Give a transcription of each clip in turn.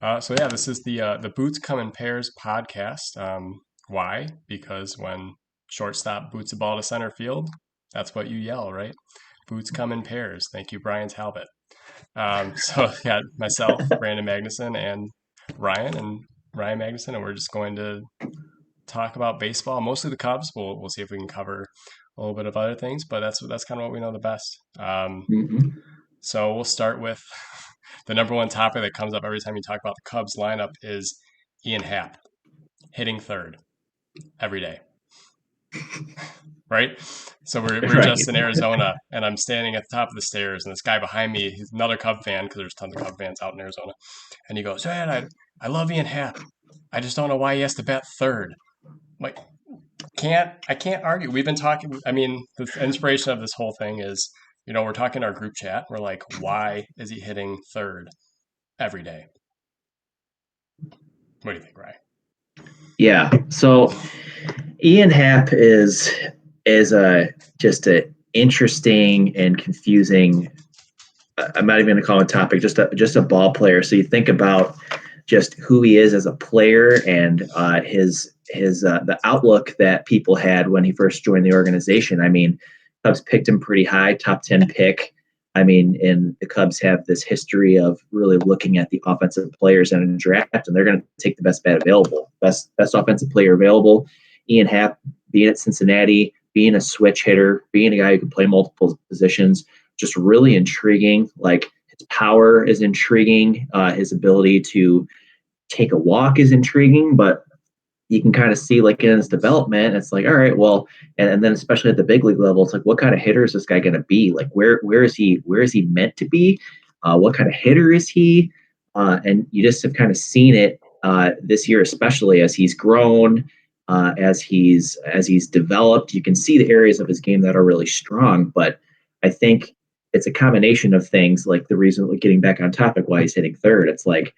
So yeah, this is the Boots Come in Pairs podcast. Why? Because when shortstop boots a ball to center field, that's what you yell, right? Boots come in pairs. Thank you, Brian Talbot. So yeah, myself, Brandon Magnuson, and Ryan Magnuson, and we're just going to talk about baseball, mostly the Cubs. We'll see if we can cover a little bit of other things, but that's kind of what we know the best. Hmm. So we'll start with the number one topic that comes up every time you talk about the Cubs lineup is Ian Happ hitting third every day, right? So we're just Right. in Arizona, and I'm standing at the top of the stairs, and this guy behind me, he's another Cub fan because there's tons of Cub fans out in Arizona, and he goes, "Man, I love Ian Happ. I just don't know why he has to bat third." I'm like, I can't argue. We've been talking. I mean, the inspiration of this whole thing is, we're talking in our group chat. We're like, why is he hitting third every day? What do you think, Ryan? Yeah. So Ian Happ is a just a interesting and confusing. I'm not even going to call it a topic. Just a ball player. So you think about just who he is as a player and his the outlook that people had when he first joined the organization. I mean, Cubs picked him pretty high, top 10 pick. I mean, and the Cubs have this history of really looking at the offensive players in a draft, and they're going to take the best bat available, best offensive player available. Ian Happ, being at Cincinnati, being a switch hitter, being a guy who can play multiple positions, just really intriguing. Like his power is intriguing. His ability to take a walk is intriguing, but you can kind of see like in his development, it's like, all right, well, and then especially at the big league level, it's like, what kind of hitter is this guy going to be? Like, where is he meant to be? What kind of hitter is he? And you just have kind of seen it this year, especially as he's grown, as he's developed. You can see the areas of his game that are really strong, but I think it's a combination of things. Like the reason, like getting back on topic, why he's hitting third, it's like,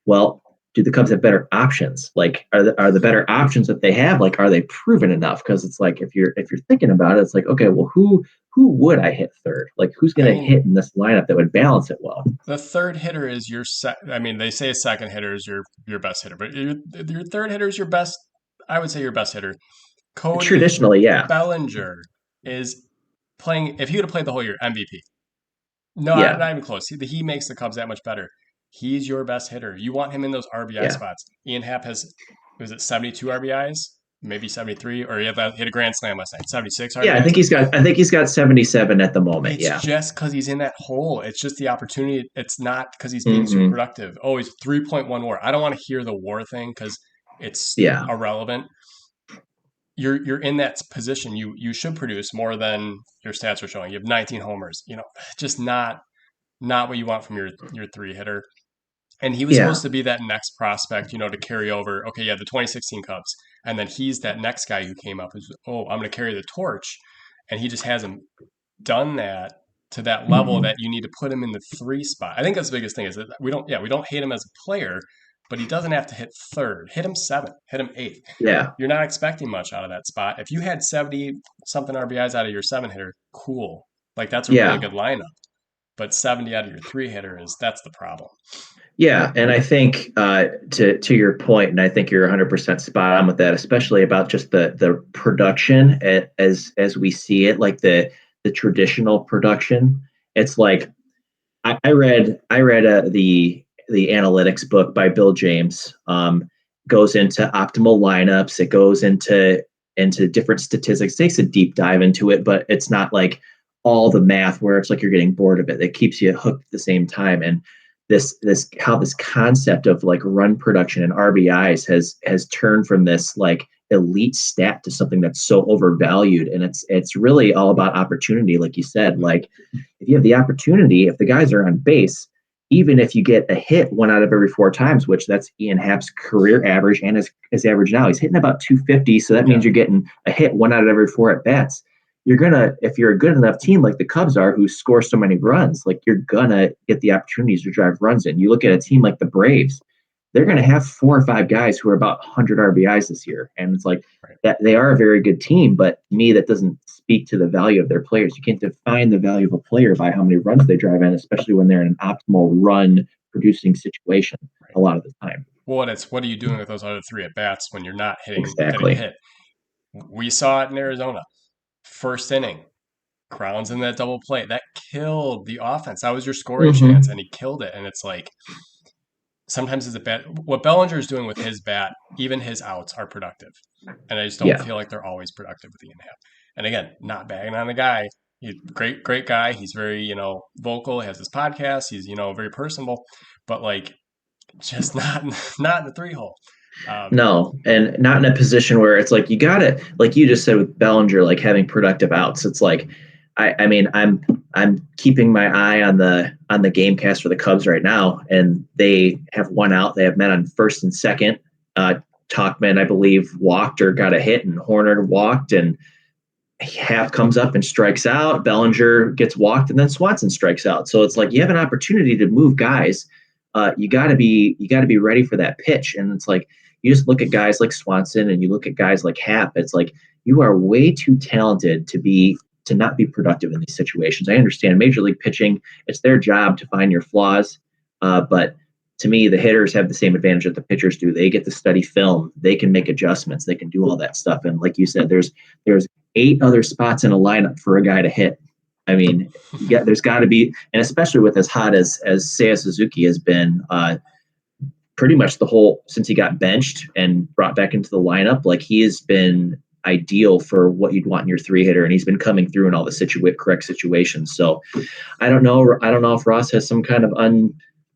well, do the Cubs have better options? Like, are the better options that they have, like, are they proven enough? Because it's like if you're thinking about it, it's like, okay, well, who would I hit third? Like, who's I going to mean, hit in this lineup that would balance it well? the third hitter is your I mean, they say a second hitter is your best hitter, but your third hitter is your best. I would say your best hitter. Cody Traditionally, yeah, Bellinger is playing. If he would have played the whole year, MVP. No, yeah, not even close. He makes the Cubs that much better. He's your best hitter. You want him in those RBI yeah. spots. Ian Happ has, was it 72 RBIs? Maybe 73, or he had a grand slam last night. 76 Yeah, I RBIs. think he's got 77 at the moment. It's Yeah. just because he's in that hole. It's just the opportunity. It's not because he's being super Hmm. productive. Oh, he's 3.1 WAR. I don't want to hear the WAR thing because it's Yeah. irrelevant. You're in that position. You should produce more than your stats are showing. You have 19 homers. Just not what you want from your three hitter. And he was Yeah. supposed to be that next prospect, to carry over. Okay, yeah, the 2016 Cubs, and then he's that next guy who came up. Who's, oh, I'm going to carry the torch, and he just hasn't done that to that level that Hmm. you need to put him in the three spot. I think that's the biggest thing is that we don't hate him as a player, but he doesn't have to hit third. Hit him seventh, hit him eighth. Yeah. You're not expecting much out of that spot. If you had 70 something RBIs out of your seven hitter, cool. Like that's a really Yeah. good lineup. But 70 out of your three hitter that's the problem. Yeah, and I think to your point, and I think you're 100% spot on with that, especially about just the production as we see it, like the traditional production. It's like I read the analytics book by Bill James. Goes into optimal lineups. It goes into different statistics. Takes a deep dive into it, but it's not like all the math where it's like you're getting bored of it. It keeps you hooked at the same time. And this how this concept of like run production and RBIs has turned from this like elite stat to something that's so overvalued, and it's really all about opportunity, like you said. Like if you have the opportunity, if the guys are on base, even if you get a hit one out of every four times, which that's Ian Happ's career average and his average now, he's hitting about 250. So that Yeah. means you're getting a hit one out of every four at bats. You're gonna, if you're a good enough team like the Cubs are, who score so many runs, like you're gonna get the opportunities to drive runs in. You look at a team like the Braves, they're going to have four or five guys who are about 100 RBIs this year. And it's like Right. that they are a very good team, but to me, that doesn't speak to the value of their players. You can't define the value of a player by how many runs they drive in, especially when they're in an optimal run producing situation. a lot of the time. Well, and it's what are you doing with those other three at bats when you're not getting a Exactly. hit? We saw it in Arizona. First inning, grounds in that double play. That killed the offense. That was your scoring chance, and Hmm. he killed it. And it's like sometimes it's a bat. What Bellinger is doing with his bat, even his outs are productive. And I just don't Yeah. feel like they're always productive with Ian Happ. And again, not bagging on the guy. He's a great guy. He's very, vocal. He has his podcast. He's, very personable, but like just not in the three hole. Um, No, and not in a position where it's like you got it, like you just said with Bellinger, like having productive outs. It's like, I mean, I'm keeping my eye on the game cast for the Cubs right now, and they have one out. They have men on first and second. Uh, Talkman, I believe, walked or got a hit, and Horner walked, and Happ comes up and strikes out. Bellinger gets walked, and then Swanson strikes out. So it's like you have an opportunity to move guys. You got to be ready for that pitch, and it's like you just look at guys like Swanson and you look at guys like Happ. It's like you are way too talented to not be productive in these situations. I understand Major League pitching; it's their job to find your flaws, but to me, the hitters have the same advantage that the pitchers do. They get to study film. They can make adjustments. They can do all that stuff. And like you said, there's 8 other spots in a lineup for a guy to hit. I mean, there's got to be, and especially with as hot as Seiya Suzuki has been, pretty much the whole since he got benched and brought back into the lineup, like he has been ideal for what you'd want in your three hitter, and he's been coming through in all the correct situations. So I don't know. I don't know if Ross has some kind of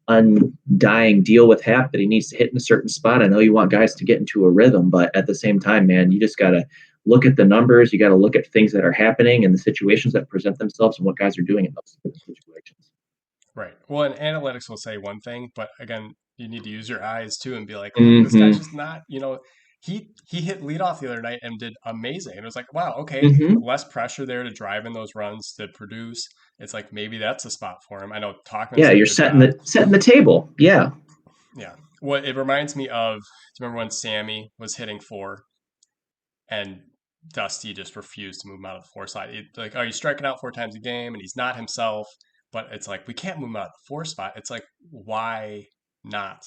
undying deal with Hap that he needs to hit in a certain spot. I know you want guys to get into a rhythm, but at the same time, man, you just got to look at the numbers. You got to look at things that are happening and the situations that present themselves and what guys are doing in those situations. right. Well, and analytics will say one thing, but again, you need to use your eyes too and be like, look, this guy's Mm-hmm. just not, he hit leadoff the other night and did amazing. And it was like, wow, okay, Mm-hmm. less pressure there to drive in those runs to produce. It's like maybe that's a spot for him. I know Talkman's Yeah, did a you're good setting job. the table. Yeah. Yeah. Well, it reminds me of, do you remember when Sammy was hitting four and Dusty just refused to move him out of the four slot? Like, oh, he's striking out 4 times a game and he's not himself. But it's like, we can't move him out of the four spot. It's like, why not?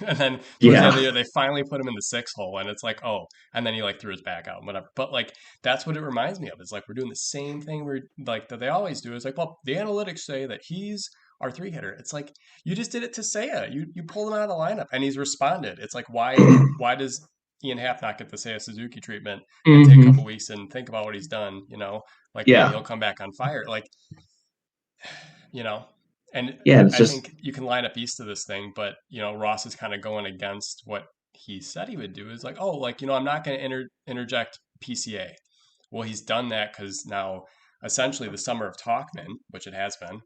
And then towards the end of the Yeah. year, they finally put him in the six hole, and it's like, oh, and then he like threw his back out and whatever. But like, that's what it reminds me of. It's like we're doing the same thing we're like that they always do. It's like, well, the analytics say that he's our three hitter. It's like you just did it to Seiya. You pulled him out of the lineup, and he's responded. It's like why does Ian Happ not get the Seiya Suzuki treatment and take a couple Mm-hmm. weeks and think about what he's done? Like maybe Yeah. he'll come back on fire. Like you know. And Yeah. And it's I just think you can line up east of this thing, but Ross is kind of going against what he said he would do. Is like, oh, like I'm not going to interject PCA. Well, he's done that because now essentially the summer of Talkman, which it has been,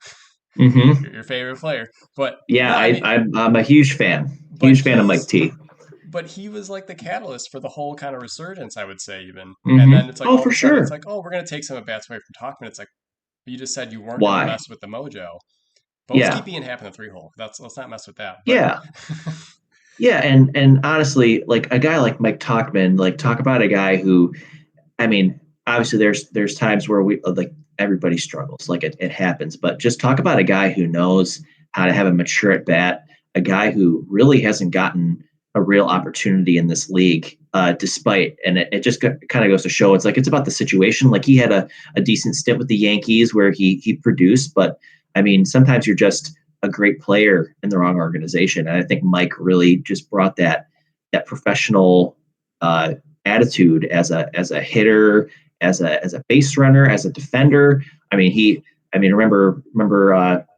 mm-hmm. your favorite player. But Yeah, no, I mean, I'm a huge fan. but Huge fan of Mike he's T. but he was like the catalyst for the whole kind of resurgence, I would say even. And then Mm-hmm. it's like Oh, all of for a sudden it's sure. like, oh, we're going to take some at bats away from Talkman. It's like you just said you weren't going to Why? mess with the mojo. But let's Yeah. keep Ian Happ in the three hole. Let's not mess with that. But Yeah. Yeah, and honestly, like a guy like Mike Talkman, like talk about a guy who, I mean, obviously there's times where we like everybody struggles, like it happens, but just talk about a guy who knows how to have a mature at bat, a guy who really hasn't gotten a real opportunity in this league, despite, and it just kind of goes to show it's like it's about the situation. Like he had a decent stint with the Yankees where he produced, but I mean, sometimes you're just a great player in the wrong organization. And I think Mike really just brought that professional attitude as a hitter, as a base runner, as a defender. I mean, remember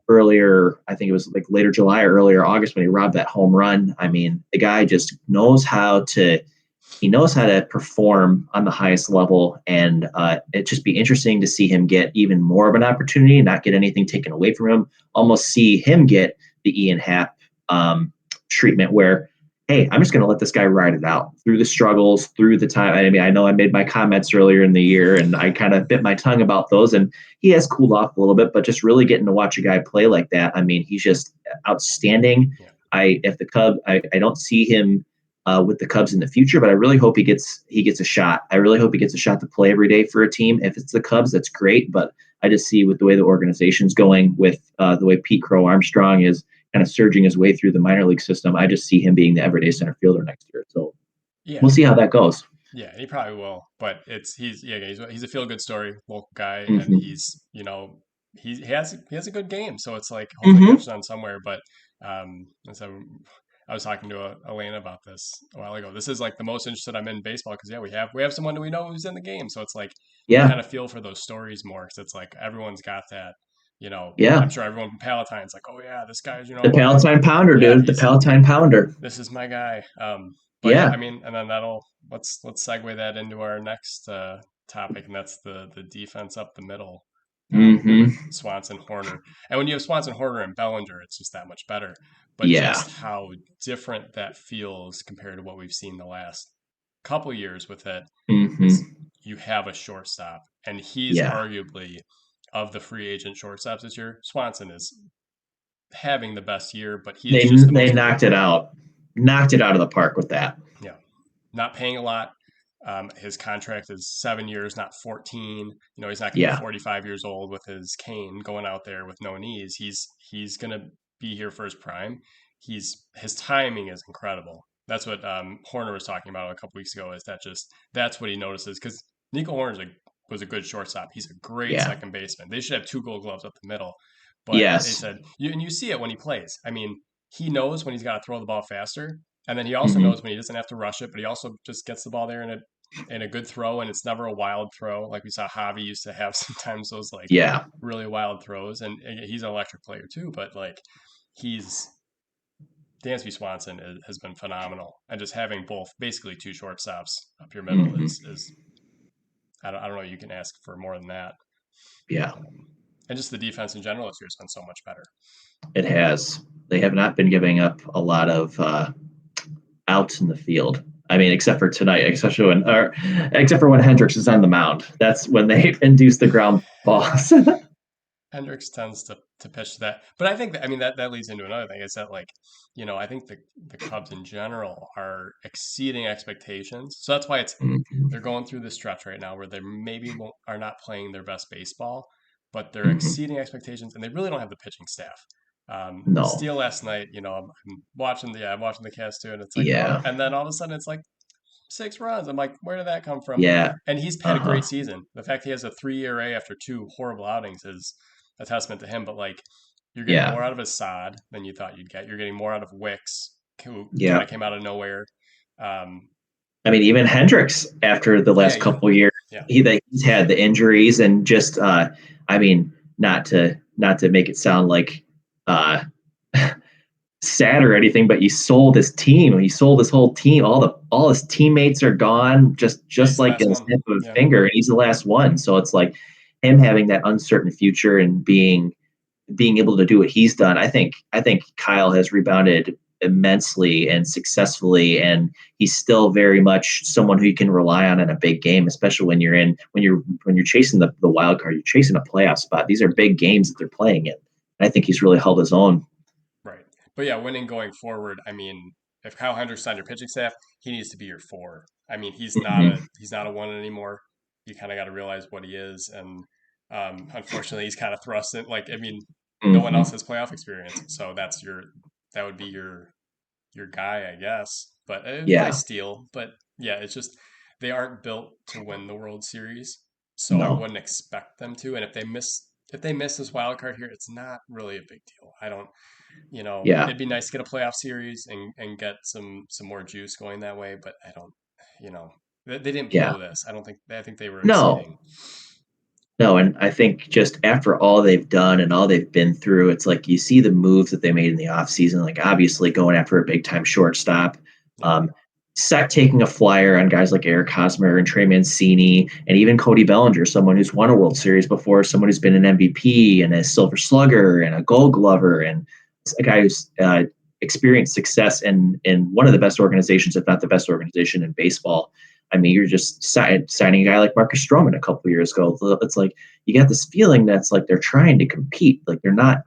earlier, I think it was like later July or earlier August when he robbed that home run. I mean, the guy just knows how to perform on the highest level, and it'd just be interesting to see him get even more of an opportunity, not get anything taken away from him. Almost see him get the Ian Happ treatment, where, hey, I'm just going to let this guy ride it out through the struggles, through the time. I mean, I know I made my comments earlier in the year, and I kind of bit my tongue about those, and he has cooled off a little bit, but just really getting to watch a guy play like that, I mean, he's just outstanding. yeah, I don't see him with the Cubs in the future, but I really hope he gets a shot. I really hope he gets a shot to play every day for a team. If it's the Cubs, that's great. But I just see with the way the organization's going, with the way Pete Crow Armstrong is kind of surging his way through the minor league system. I just see him being the everyday center fielder next year. So we'll Yeah, see how that goes. yeah, he probably will. But he's a feel good story, local guy, and Mm-hmm. he has a good game. So it's like hopefully Mm-hmm. catches on somewhere. But and so I was talking to Elena about this a while ago. This is like the most interested I'm in baseball because yeah, we have someone who we know who's in the game. So it's like you Yeah. kind of feel for those stories more because it's like everyone's got that. Yeah. I'm sure everyone from Palatine's like, oh yeah, this guy's The Palatine Pounder, yeah, dude. The Palatine Pounder. this is my guy. But yeah, I Yeah. mean, and then that'll let's segue that into our next topic, and that's the defense up the middle with Mm-hmm. Swanson, Horner, and when you have Swanson, Horner, and Bellinger, it's just that much better. But Yeah. just how different that feels compared to what we've seen the last couple years with it is Mm-hmm. you have a shortstop, and he's Yeah. arguably of the free agent shortstops this year. Swanson is having the best year, but he's just the They most knocked it out. Knocked it out of the park with that. yeah, not paying a lot. His contract is 7 years, not 14. He's not going to be Yeah. 45 years old with his cane going out there with no knees. He's going to be here for his prime. His timing is incredible. That's what Horner was talking about a couple weeks ago. Is that just that's what he notices because Nico Horner was a good shortstop. He's a great Yeah. second baseman. They should have two Gold Gloves up the middle. But they Yes. said and you see it when he plays. I mean, he knows when he's got to throw the ball faster, and then he also Mm-hmm. knows when he doesn't have to rush it, but he also just gets the ball there in a good throw, and it's never a wild throw. Like we saw Javi used to have sometimes those like Yeah. really wild throws, and he's an electric player too. But like he's Dansby Swanson has been phenomenal, and just having both basically two shortstops up your middle Mm-hmm. is I don't know you can ask for more than that. Yeah. And just the defense in general this year has been so much better. It has. They have not been giving up a lot of outs in the field. I mean, except for tonight, except for when Hendricks is on the mound. That's when they induce the ground Yeah, balls. Hendricks tends to pitch to that, but I think that, I mean that leads into another thing is that like I think the Cubs in general are exceeding expectations, so that's why they're going through this stretch right now where they maybe are not playing their best baseball, but they're Mm-hmm. exceeding expectations, and they really don't have the pitching staff. No. Steele last night, I'm watching the cast too, and it's like Yeah. and then all of a sudden it's like 6 runs. I'm like, where did that come from? Yeah. And he's had Uh a great huh. season. The fact he has a 3 ERA after two horrible outings is a testament to him. But like, you're getting Yeah. more out of Assad than you thought you'd get. You're getting more out of Wicks, who kind of Yeah. came out of nowhere. Um, I mean, even Hendricks after the yeah, last even couple of years, yeah, he's had the injuries and just I mean, not to make it sound like uh sad or anything, but he sold his team. He sold his whole team. All his teammates are gone, yeah. just He's the like last in a one. snap of a Yeah, finger, and he's the last one. So it's like him having that uncertain future and being able to do what he's done. I think Kyle has rebounded immensely and successfully, and he's still very much someone who you can rely on in a big game, especially when you're chasing the wild card, you're chasing a playoff spot. These are big games that they're playing in. I think he's really held his own. right. But yeah, winning going forward. I mean, if Kyle Hendricks on your pitching staff, he needs to be your four. I mean, Mm-hmm. he's not a one anymore. You kind of got to realize what he is, and unfortunately, he's kind of thrust in. Like, I mean, no one else Mm-hmm. has playoff experience, so that would be your guy, I guess. But it'd be Yeah. nice steal. But yeah, it's just they aren't built to win the World Series, so I No. wouldn't expect them to. And if they miss this wild card here, it's not really a big deal. I don't Yeah. it'd be nice to get a playoff series and get some more juice going that way, but I don't, they didn't Yeah. blow this. I think they were No. exceeding. No, and I think just after all they've done and all they've been through, it's like you see the moves that they made in the offseason, like obviously going after a big time shortstop, Yeah, um, set taking a flyer on guys like Eric Hosmer and Trey Mancini, and even Cody Bellinger, someone who's won a World Series before, someone who's been an MVP and a Silver Slugger and a Gold Glover, and a guy who's experienced success in one of the best organizations, if not the best organization in baseball. I mean, you're just signing a guy like Marcus Stroman a couple of years ago. It's like you get this feeling that's like they're trying to compete. Like they're not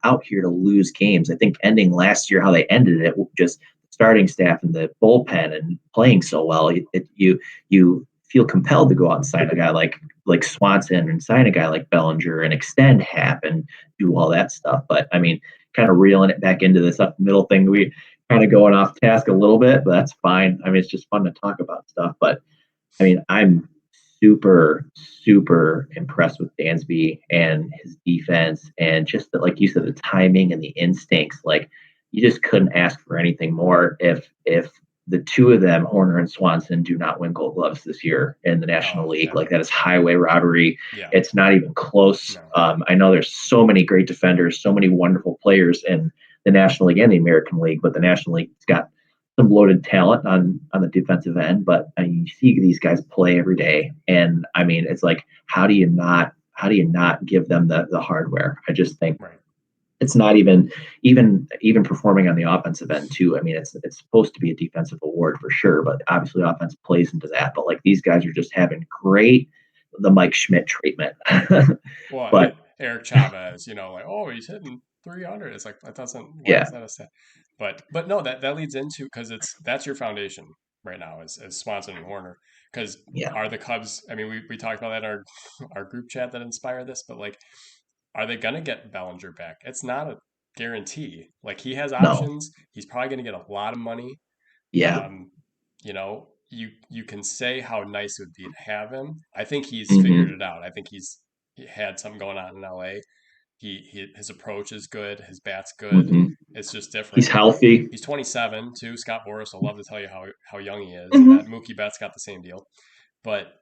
out here to lose games. I think ending last year, how they ended it, just starting staff and the bullpen and playing so well, you feel compelled to go out and sign a guy like Swanson and sign a guy like Bellinger and extend Hap and do all that stuff. But I mean, kind of reeling it back into this up middle thing. We kind of going off task a little bit, but that's fine. I mean, it's just fun to talk about stuff. But I mean, I'm super impressed with Dansby and his defense, and just the, like you said, the timing and the instincts. Like you just couldn't ask for anything more. If the two of them, Horner and Swanson, do not win Gold Gloves this year in the National Oh League, yeah, like that is highway robbery. yeah, It's not even close. no, I know there's so many great defenders, so many wonderful players in the National League and the American League, but the National League's got some loaded talent on the defensive end. But I mean, you see these guys play every day, and I mean, it's like, how do you not give them the hardware? I just think right. it's not even performing on the offensive end too. I mean, it's supposed to be a defensive award for sure, but obviously offense plays into that. But like these guys are just having great the Mike Schmidt treatment. Well, But Eric Chavez, like, oh, he's hitting 300. It's like that doesn't. Why yeah, is that a stat? But no, that leads into because that's your foundation right now is Swanson and Horner. Because yeah, are the Cubs? I mean, we talked about that in our group chat that inspired this, but like, are they gonna get Bellinger back? It's not a guarantee. Like he has no, options. He's probably gonna get a lot of money. yeah, Um, you can say how nice it would be to have him. I think he's figured hmm it out. I think he had something going on in LA. His approach is good. His bat's good. hmm It's just he's different. healthy. He's 27 too. Scott Boras will love to tell you how young he is, and that Hmm Mookie Betts got the same deal. But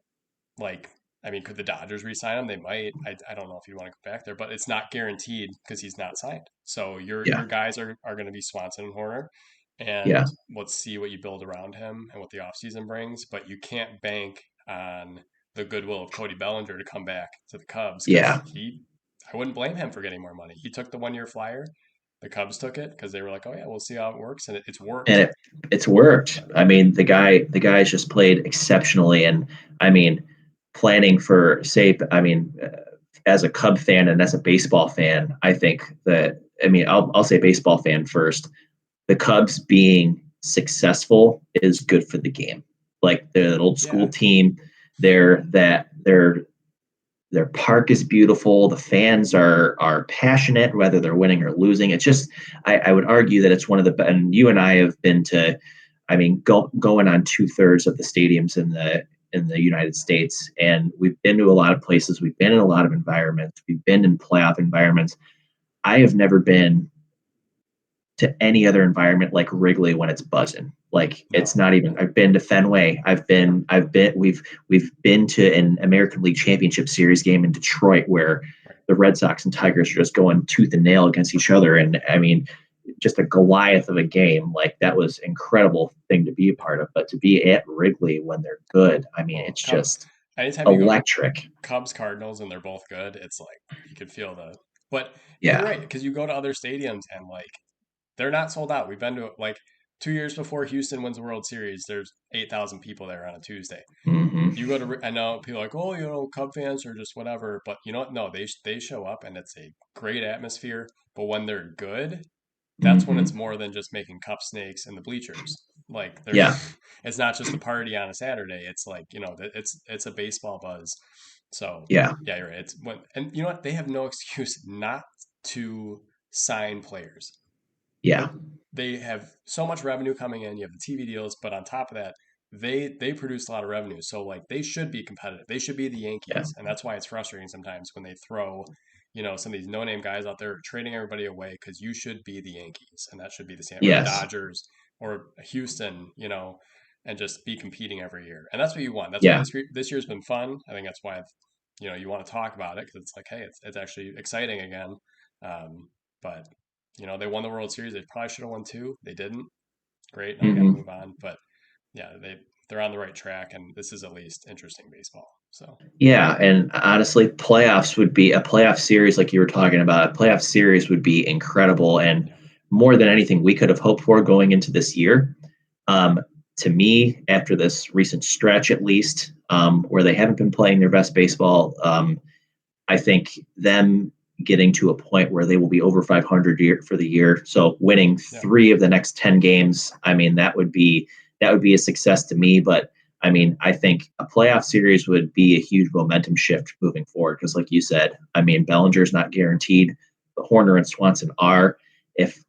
like, I mean, could the Dodgers re-sign him? They might. I don't know if you want to go back there, but it's not guaranteed because he's not signed. So Yeah, your guys are going to be Swanson and Horner, and yeah, let's see what you build around him and what the offseason brings. But you can't bank on the goodwill of Cody Bellinger to come back to the Cubs because yeah. I wouldn't blame him for getting more money. He took the 1 year flyer. The Cubs took it because they were like, oh yeah, we'll see how it works, and it's And worked. it's worked. But I mean, the guy's just played exceptionally, and I mean, planning for say, I mean, as a Cub fan and as a baseball fan, I think that I mean, I'll say baseball fan first. The Cubs being successful is good for the game. Like they're an old school yeah, team. Their park is beautiful. The fans are passionate, whether they're winning or losing. It's just I would argue that it's one of the and you and I have been to, I mean, going on 2/3 of the stadiums in the United States, and we've been to a lot of places. We've been in a lot of environments. We've been in playoff environments. I have never been to any other environment like Wrigley when it's buzzing. Like it's no, not even. yeah, I've been to Fenway. We've been to an American League Championship Series game in Detroit where right. the Red Sox and Tigers are just going tooth and nail against each other. And I mean, just a Goliath of a game. Like that was incredible thing to be a part of. But to be at Wrigley when they're good, I mean, Well, it's just anytime you go to electric. Cubs Cardinals and they're both good, it's like you could feel but you're Yeah. right because you go to other stadiums and like they're not sold out. We've been to like 2 years before Houston wins the World Series. There's 8,000 people there on a Tuesday. hmm You go to I know people are like, oh, Cub fans are just whatever, but you know what? No, they show up and it's a great atmosphere. But when they're good, that's when it's hmm more than just making cup snakes in the bleachers. Like they're Yeah. it's not just a party on a Saturday. It's like, it's a baseball buzz. So Yeah. yeah, you're right. It's when and you know what? They have no excuse not to sign players. Yeah. Like they have so much revenue coming in. You have the TV deals, but on top of that, they produce a lot of revenue. So like they should be competitive. They should be the Yeah. Yankees, and that's why it's frustrating sometimes when they throw, some of these no-name guys out there trading everybody away because you should be the Yankees, and that should be the same, or the Yes. Dodgers, or Houston, and just be competing every year. And that's what you want. That's why Yeah. this year's been fun. I think that's why you want to talk about it because it's like, hey, it's actually exciting again. But they won the World Series. They probably should have won two. They didn't. Great. Now we got to hmm move on. But yeah, they're on the right track, and this is at least interesting baseball. So Yeah, and honestly, playoffs would be a playoff series like you were talking about. A playoff series would be incredible and yeah, more than anything we could have hoped for going into this year. Um, to me, after this recent stretch, at least, where they haven't been playing their best baseball, I think them getting to a point where they will be over 500 for the year. So winning yeah, 3 of the next 10 games, I mean, that would be a success to me. But I mean, I think a playoff series would be a huge momentum shift moving forward because, like you said, I mean, Bellinger's not guaranteed, but Horner and Swanson are. if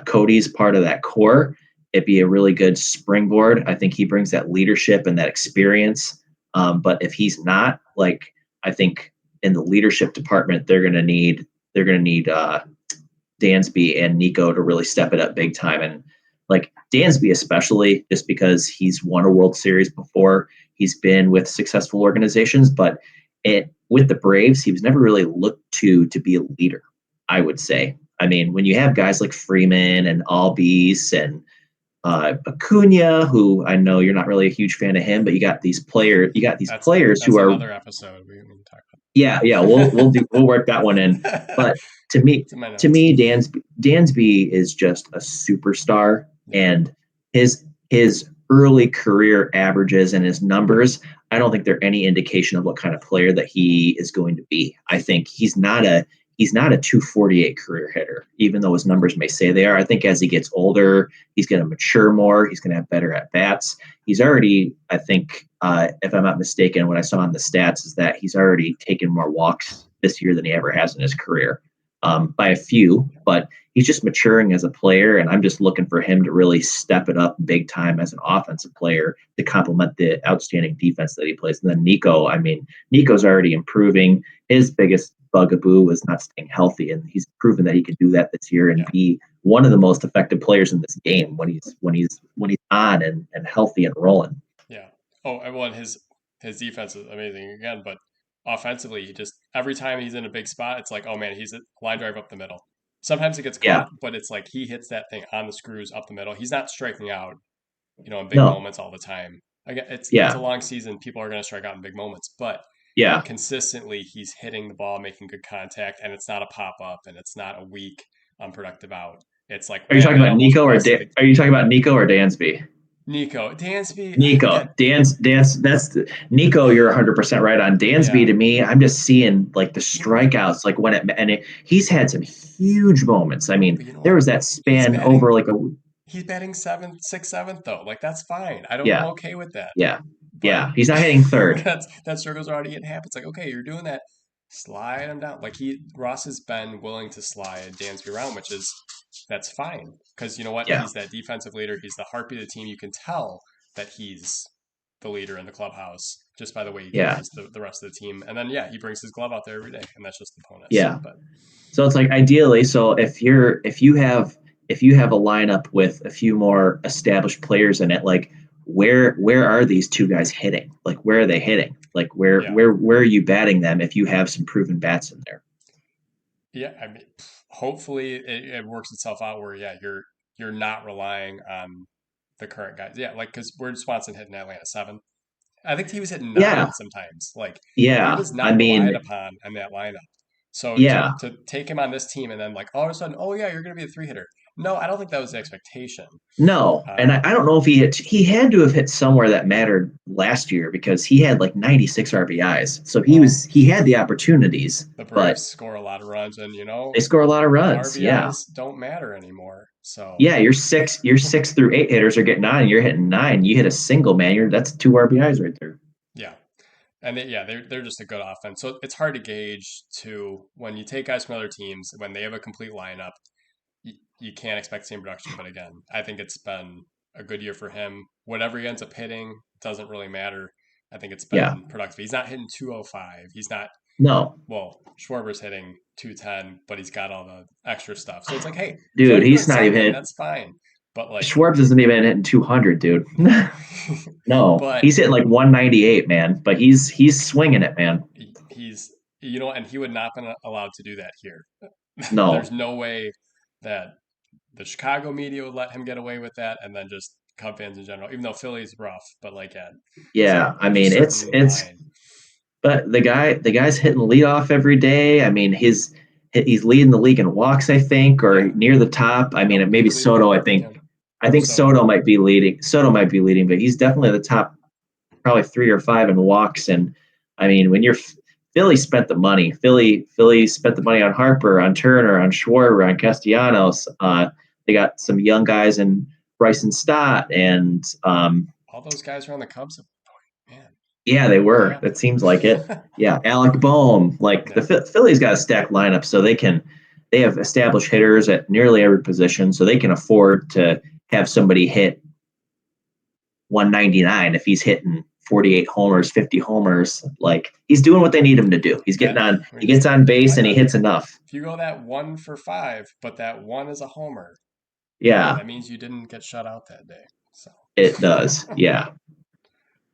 Cody's part of that core, it'd be a really good springboard. I think he brings that leadership and that experience. But if he's not, like, I think in the leadership department, they're gonna need Dansby and Nico to really step it up big time. And like Dansby, especially just because he's won a World Series before, he's been with successful organizations, but with the Braves, he was never really looked to be a leader, I would say. I mean, when you have guys like Freeman and Albies and Acuna, who I know you're not really a huge fan of him, but you got these players That's who are, another episode we can talk yeah, we'll work that one in. about. But to me, It's in my to notes. me, Dansby is just a superstar, Yeah. and his early career averages and his numbers, I don't think they're any indication of what kind of player that he is going to be. I think he's not a 248 career hitter, even though his numbers may say they are. I think as he gets older, he's going to mature more. He's going to have better at bats. He's already, I think, if I'm not mistaken, what I saw in the stats is that he's already taken more walks this year than he ever has in his career, by a few. But he's just maturing as a player, and I'm just looking for him to really step it up big time as an offensive player to complement the outstanding defense that he plays. And then Nico, I mean, Nico's already improving. His biggest bugaboo was not staying healthy, and he's proven that he can do that this year and Yeah. be one of the most effective players in this game when he's on and healthy and rolling. Yeah. Oh, and well, his defense is amazing again, but offensively, he just every time he's in a big spot, it's like, oh man, he's a line drive up the middle. Sometimes it gets Yeah, caught, but it's like he hits that thing on the screws up the middle. He's not striking out, in big no, moments all the time. Again, it's a yeah, long season. People are going to strike out in big moments, but yeah. consistently he's hitting the ball, making good contact, and it's not a pop up, and it's not a weak, unproductive out. It's like, Are you man, talking it about almost Nico or rusted the Are you talking about Nico or Dansby? Nico Dansby. Nico, Again, Nico. You're 100% right on. Dansby, yeah, to me, I'm just seeing like the you know what? strikeouts, like he's had some huge moments. I mean, But you know there what? was that He's span over batting. like a, He's batting seventh, sixth, seventh though. Like that's fine. I'm yeah, okay with that. yeah, But yeah. He's not hitting when third. that struggle's already getting happen, it's like, okay, you're doing that. Slide him down. Like Ross has been willing to slide Dansby around, that's fine. Because you know what? Yeah, He's that defensive leader. He's the heartbeat of the team. You can tell that he's the leader in the clubhouse just by the way he yeah, carries the rest of the team. And then yeah, he brings his glove out there every day, and that's just the bonus. yeah. But So it's like ideally, so if you have a lineup with a few more established players in it, like where are these two guys hitting? Like where are they hitting? Like where yeah, where where are you batting them if you have some proven bats in there? yeah. I mean, hopefully it works itself out where yeah, you're not relying on the current guys. Yeah, like because where did Swanson hit in Atlanta? Seven. I think he was hitting Yeah, nine sometimes. Like he yeah. was I not relied mean, upon in that lineup. So to yeah. to take him on this team and then like all of a sudden, oh yeah, you're going to be a three hitter. No, I don't think that was the expectation. No, and I Um, don't know if he had to have hit somewhere that mattered last year because he had like 96 RBIs. So well, he had the opportunities, the but Braves score a lot of runs, and they score a lot of runs. Yeah. RBIs don't matter anymore. So Yeah, your six through eight hitters are getting on. You're hitting nine. You hit a single, man. That's two RBIs right there. yeah, and they're just a good offense. So it's hard to gauge to when you take guys from other teams when they have a complete lineup. You can't expect the same production. But again, I think it's been a good year for him. Whatever he ends up hitting doesn't really matter. I think it's Yeah. been productive. He's not hitting 205. He's not, No, well, Schwarber's hitting 210, but he's got all the extra stuff. So it's like, hey, as long dude, as you're doing he's not even something, hit. that's fine. But like, Schwartz isn't even hitting 200, dude. no. No, But he's hitting like 198, man. But he's swinging it, man. he's, and he would not been allowed to do that here. There's No, no way that the Chicago media would let him get away with that, and then just Cub fans in general, even though Philly's rough, but like yeah, yeah. I there's a mean, it's certain it's. line. But the guy's hitting leadoff every day. I mean, he's leading the league in walks, I think, or Yeah. near the top. I mean, Nope, maybe he's leading. Soto. I Yeah. think I Nope, think Soto. Soto might be leading. Soto might be leading, but he's definitely the top, probably three or five in walks. And I mean, when you're Philly spent the money. Philly spent the money on Harper, on Turner, on Schwarber, on Castellanos. They got some young guys in Bryson Stott, and All those guys are on the Cubs. Man, yeah, they they were. got It seems like it. Yeah, Alec Bohm. Like the yeah. Phillies got a stacked lineup, so they can. they have established hitters at nearly every position, so they can afford to have somebody hit 199 if he's hitting 48 homers, 50 homers. Like he's doing what they need him to do. He's getting That on, he gets on exactly. base I and he thought hits enough. if you go that 1 for 5, but that one is a homer, Yeah, that means you didn't get shut out that day. So it does. Yeah.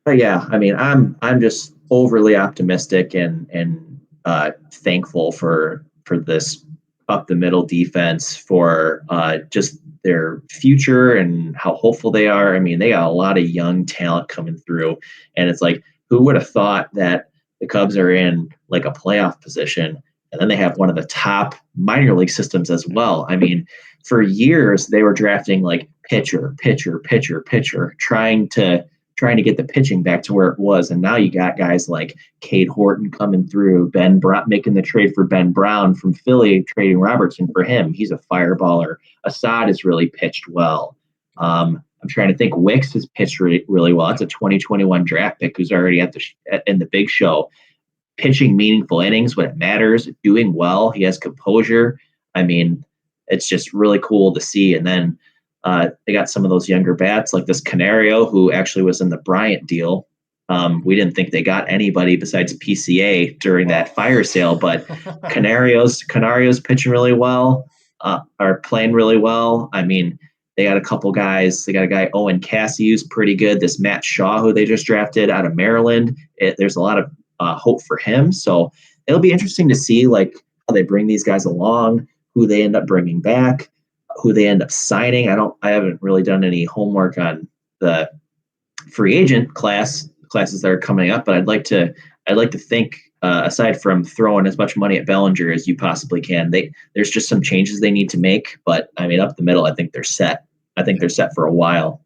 But yeah, I mean, I'm just overly optimistic and thankful for this up the middle defense for just their future and how hopeful they are. I mean, they got a lot of young talent coming through, and it's like, who would have thought that the Cubs are in like a playoff position, and then they have one of the top minor league systems as yeah, well. I mean, for years they were drafting like pitcher, pitcher, pitcher, pitcher, trying to get the pitching back to where it was. And now you got guys like Cade Horton coming through, Ben Brown making the trade for Ben Brown from Philly, trading Robertson for him. He's a fireballer. Assad has really pitched well. I'm trying to think. Wicks has pitched really well. It's a yep, 2021 draft pick who's already at in the big show, pitching meaningful innings when it matters, doing well. He has composure. I mean, it's just really cool to see. And then they got some of those younger bats like this Canario, who actually was in the Bryant deal. We didn't think they got anybody besides PCA during that well, fire sale, but Canario's pitching really well, are playing really well. I mean, they got a couple guys. They got a guy Owen Cassey who's pretty good. This Matt Shaw who they just drafted out of Maryland. There's a lot of hope for him. So it'll be interesting to see like how they bring these guys along, who they end up bringing back, who they end up signing. I haven't really done any homework on the free agent classes that are coming up, but I'd like to think aside from throwing as much money at Bellinger as you possibly can, there's just some changes they need to make. But I mean, up the middle, I think they're set. I think they're yep, set for a while.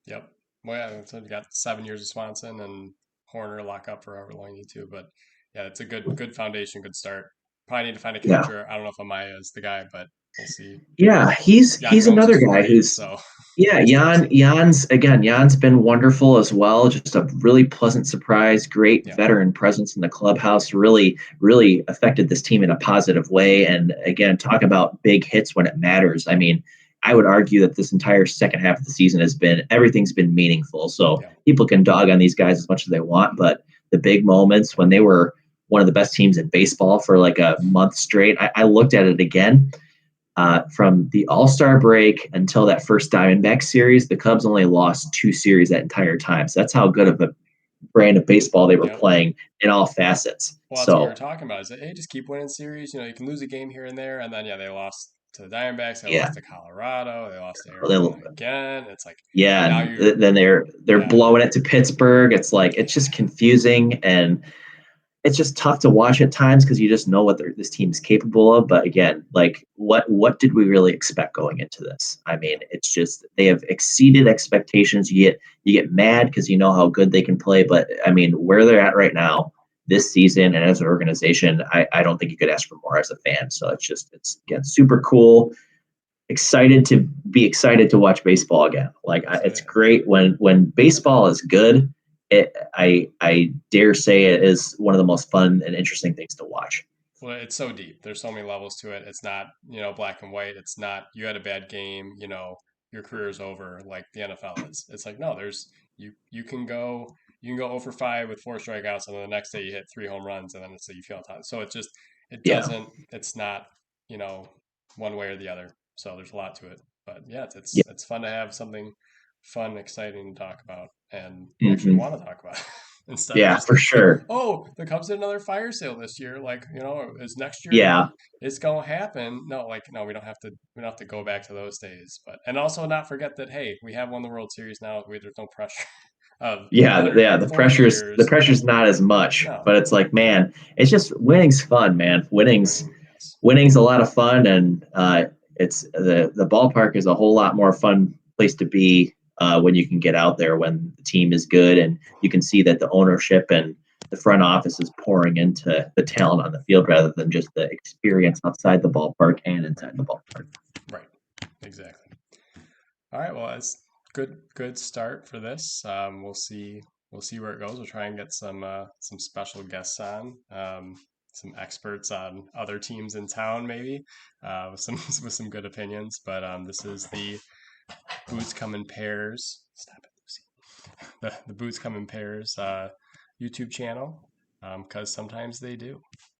yep. Well, yeah, so you got 7 years of Swanson and Horner lock up for however long you need to. But yeah, it's a good foundation, good start. Probably need to find a Yeah. catcher. I don't know if Amaya is the guy, but we'll see. Yeah, Jan he's Gomes another is guy great, who's so yeah, we'll see. Jan's been wonderful as well. Just a really pleasant surprise, great Yeah, veteran presence in the clubhouse. Really affected this team in a positive way. And again, talk about big hits when it matters. I mean, I would argue that this entire second half of the season has been everything's been meaningful. So yeah, people can dog on these guys as much as they want, but the big moments when they were one of the best teams in baseball for like a month straight, I looked at it again from the All Star break until that first Diamondback series, the Cubs only lost 2 series that entire time. So that's how good of a brand of baseball they were yeah. playing in all facets. Well, that's what we were So talking about. Is that hey, just keep winning series. You can lose a game here and there, and then yeah, they lost to the Diamondbacks. They yeah, lost to Colorado. They lost to they'll, Arizona again. It's like yeah, now and you're then they're yeah, blowing it to Pittsburgh. It's like it's just confusing and it's just tough to watch at times because you just know what this team is capable of. But again, like what did we really expect going into this? I mean, yeah, it's just they have exceeded expectations. You get mad because you know how good they can play, but I mean, where they're at right now this season and as an organization, I don't think you could ask for more as a fan. So it's again super cool. Excited to watch baseball again. Like it's yeah. great when baseball is good. I dare say it is one of the most fun and interesting things to watch. Well, it's so deep. There's so many levels to it. It's not, black and white. It's not you had a bad game, your career's over like the NFL is. It's like no, there's you can go 0 for 5 with 4 strikeouts, and then the next day you hit 3 home runs, and then it's you feel time. So it Yeah, doesn't. It's not you know one way or the other. So there's a lot to it. But yeah, it's yeah, it's, it's fun to have something fun, exciting to talk about, and actually hmm want to talk about instead of yeah, just for like, sure. oh, the Cubs did another fire sale this year. Like, is next year Yeah, it's gonna happen? No, like no, we don't have to go back to those days. But and also not forget that hey, we have won the World Series now. There's no pressure of yeah. another 40 The years. pressure's not as much, No, but it's like man, it's just winning's fun, man. winning, yes, Winning's a lot of fun, and it's the ballpark is a whole lot more fun place to be when you can get out there when the team is good and you can see that the ownership and the front office is pouring into the talent on the field rather than just the experience outside the ballpark and right, inside the ballpark. right, exactly. All right, well, it's good start for this. We'll see where it goes. We'll try and get some special guests on. some experts on other teams in town, maybe with some with some good opinions. But this is the Boots Come in Pairs. Stop it, Lucy. The Boots Come in Pairs YouTube channel because sometimes they do.